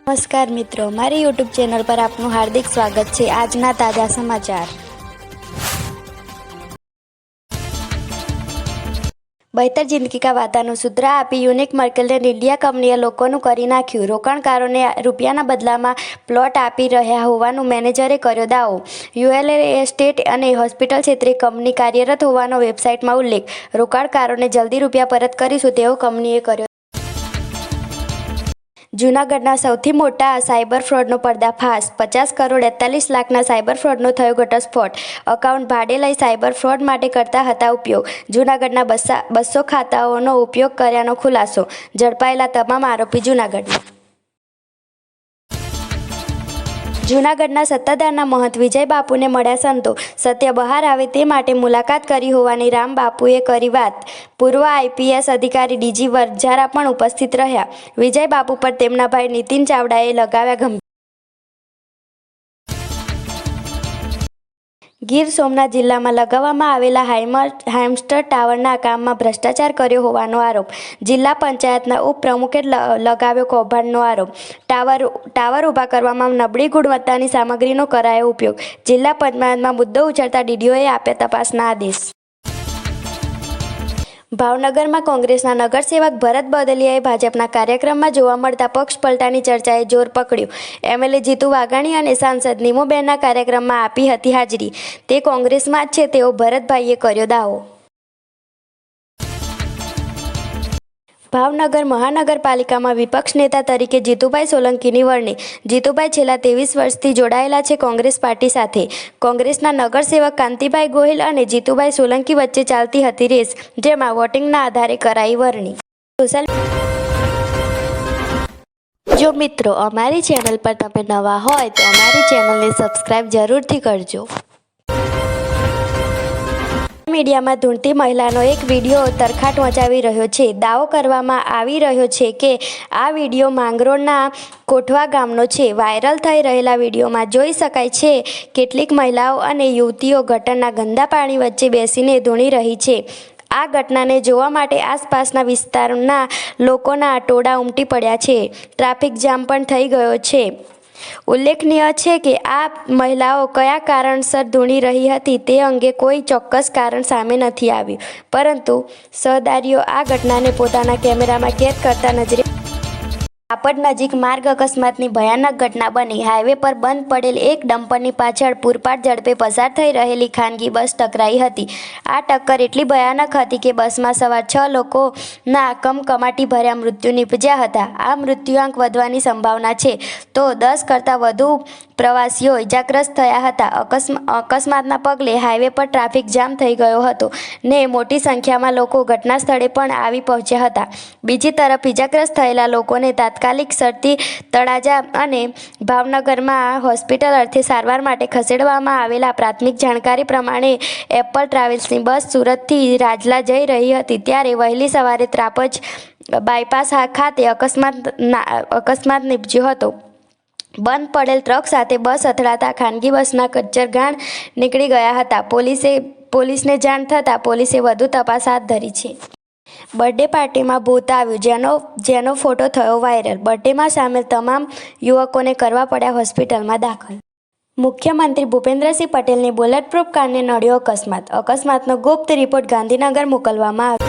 नमस्कार मित्रों, मारी यूट्यूब चैनल पर आपનું हार्दिक स्वागत है। आजना ताजा समाचार। બહેતર જિંદગી કા વાદાનું સૂત્ર આપી યુનિક મર્કેલને ઇન્ડિયા કંપનીએ લોકોનું કરી નાખ્યું। રોકાણકારોને રૂપિયાના બદલામાં પ્લોટ આપી રહ્યા હોવાનું મેનેજરે કર્યો દાવો। યુએલએ એસ્ટેટ અને હોસ્પિટલ ક્ષેત્રે કંપની કાર્યરત હોવાનો વેબસાઇટમાં ઉલ્લેખ। રોકાણકારોને જલ્દી રૂપિયા પરત કરીશું તેવો કંપનીએ કર્યો। જૂનાગઢના સૌથી મોટા સાયબર ફ્રોડનો પર્દાફાશ। 50 કરોડ 41 લાખના સાયબર ફ્રોડનો થયો ઘટસ્ફોટ। એકાઉન્ટ ભાડે લઈ સાયબર ફ્રોડ માટે કરતા હતા ઉપયોગ। જૂનાગઢના 200 ખાતાઓનો ઉપયોગ કર્યાનો ખુલાસો। ઝડપાયેલા તમામ આરોપી જૂનાગઢના। જૂનાગઢના સત્તાધારના મહંત વિજય બાપુને મળ્યા સંતો। સત્ય બહાર આવે તે માટે મુલાકાત કરી હોવાની રામ બાપુએ કરી વાત। પૂર્વ આઈપીએસ અધિકારી ડીજી વરજારા પણ ઉપસ્થિત રહ્યા। વિજય બાપુ પર તેમના ભાઈ નીતિન ચાવડાએ લગાવ્યા ગંભીર। ગીર સોમનાથ જિલ્લામાં લગાવવામાં આવેલા હાઇમસ્ટર ટાવરના કામમાં ભ્રષ્ટાચાર કર્યો હોવાનો આરોપ। જિલ્લા પંચાયતના ઉપપ્રમુખે લગાવ્યો કૌભાંડનો આરોપ। ટાવર ઊભા કરવામાં નબળી ગુણવત્તાની સામગ્રીનો કરાયો ઉપયોગ। જિલ્લા પંચાયતમાં મુદ્દો ઉછળતા ડીડીઓએ આપ્યા તપાસના આદેશ। ભાવનગરમાં કોંગ્રેસના નગરસેવક ભરત બદલિયાએ ભાજપના કાર્યક્રમમાં જોવા મળતા પક્ષ પલટાની ચર્ચાએ જોર પકડ્યું। એમએલએ જીતુ વાઘાણી અને સાંસદ નીમુબેનના કાર્યક્રમમાં આપી હતી હાજરી। તે કોંગ્રેસમાં જ છે તેવો ભરતભાઈએ કર્યો દાવો। ભાવનગર મહાનગરપાલિકામાં વિપક્ષ નેતા તરીકે જીતુભાઈ સોલંકીની વરણી। જીતુભાઈ છેલ્લા 23 વર્ષથી જોડાયેલા છે કોંગ્રેસ પાર્ટી સાથે। કોંગ્રેસના નગરસેવક કાંતિભાઈ ગોહિલ અને જીતુભાઈ સોલંકી વચ્ચે ચાલતી હતી રેસ, જેમાં વોટિંગના આધારે કરાઈ વરણી। જો મિત્રો અમારી ચેનલ પર તમે નવા હોય તો અમારી ચેનલને સબસ્ક્રાઇબ જરૂરથી કરજો। મીડિયામાં ધૂણતી મહિલાનો એક વિડીયો તરખાટ મચાવી રહ્યો છે। દાવો કરવામાં આવી રહ્યો છે કે આ વિડીયો માંગરોળના કોઠવા ગામનો છે। વાયરલ થઈ રહેલા વિડીયોમાં જોઈ શકાય છે કેટલીક મહિલાઓ અને યુવતીઓ ગટરના ગંદા પાણી વચ્ચે બેસીને ધૂણી રહી છે। આ ઘટનાને જોવા માટે આસપાસના વિસ્તારના લોકોના ટોળા ઉમટી પડ્યા છે। ટ્રાફિક જામ પણ થઈ ગયો છે। ઉલ્લેખનીય છે કે આ મહિલાઓ કયા કારણસર ધૂણી રહી હતી તે અંગે કોઈ ચોક્કસ કારણ સામે નથી આવ્યું, પરંતુ સહદારીઓ આ ઘટનાને પોતાના કેમેરામાં કેદ કરતા નજરે। કાપડ નજીક માર્ગ અકસ્માતની ભયાનક ઘટના બની। હાઈવે પર બંધ પડેલ એક ડમ્પરની પાછળ પૂરપાટ ઝડપે પસાર થઈ રહેલી ખાનગી બસ ટકરાઈ હતી। આ ટક્કર એટલી ભયાનક હતી કે બસમાં સવાર 6 લોકોના કમકમાટી ભર્યા મૃત્યુ નીપજ્યા હતા। આ મૃત્યુઆંક વધવાની સંભાવના છે તો 10 કરતાં વધુ પ્રવાસીઓ ઇજાગ્રસ્ત થયા હતા। અકસ્માતના પગલે હાઈવે પર ટ્રાફિક જામ થઈ ગયો હતો ને મોટી સંખ્યામાં લોકો ઘટના સ્થળે પણ આવી પહોંચ્યા હતા। બીજી તરફ ઇજાગ્રસ્ત થયેલા લોકોને તાત્કાલિક સરતી તળાજા અને ભાવનગરમાં હોસ્પિટલ અર્થે સારવાર માટે ખસેડવામાં આવેલા। પ્રાથમિક જાણકારી પ્રમાણે એપલ ટ્રાવેલ્સની બસ સુરતથી રાજલા જઈ રહી હતી ત્યારે વહેલી સવારે ત્રાપજ બાયપાસ ખાતે અકસ્માત નીપજ્યો હતો। બંધ પડેલ ટ્રક સાથે બસ અથડાતા ખાનગી બસના કચ્ચરઘાણ નીકળી ગયા હતા। પોલીસને જાણ થતાં પોલીસે વધુ તપાસ હાથ ધરી છે। બર્થડે પાર્ટીમાં ભૂત આવ્યું, જેનો ફોટો થયો વાયરલ। બર્થડેમાં સામેલ તમામ યુવકોને કરવા પડ્યા હોસ્પિટલમાં દાખલ। મુખ્યમંત્રી ભૂપેન્દ્રસિંહ પટેલની બુલેટ પ્રૂફ કારને નડ્યો અકસ્માતનો ગુપ્ત રિપોર્ટ ગાંધીનગર મોકલવામાં આવ્યો।